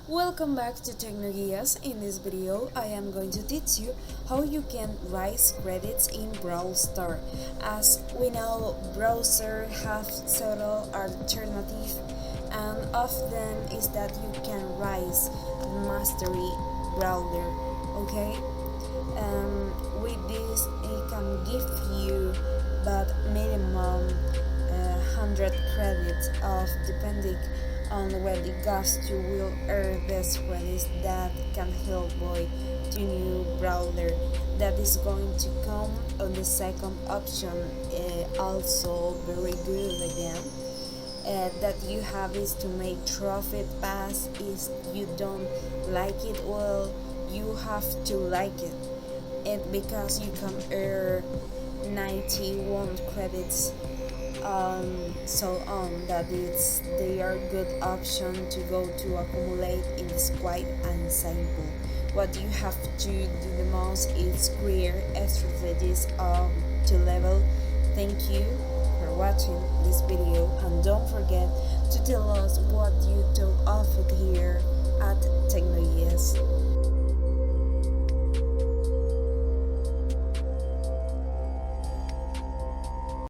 Welcome back to Technologias. In this video, I am going to teach you how you can raise credits in Brawl Stars. As we know, browsers have several alternatives, and of them is that you can raise mastery brawler. Okay, with this, it can give you but minimum 100 credits of depending on where the ghost you will earn these credits that can help boy to new brawler that is going to come on the second option. Also very good again, that you have is to make trophy pass. If you don't like it, well, you have to like it because you can earn 91 credits, so on. That is, they are good option to go to accumulate. It is quite and simple. What you have to do the most is create strategies to level. Thank you for watching this video, and don't forget to tell us what you thought of it here at Technologies.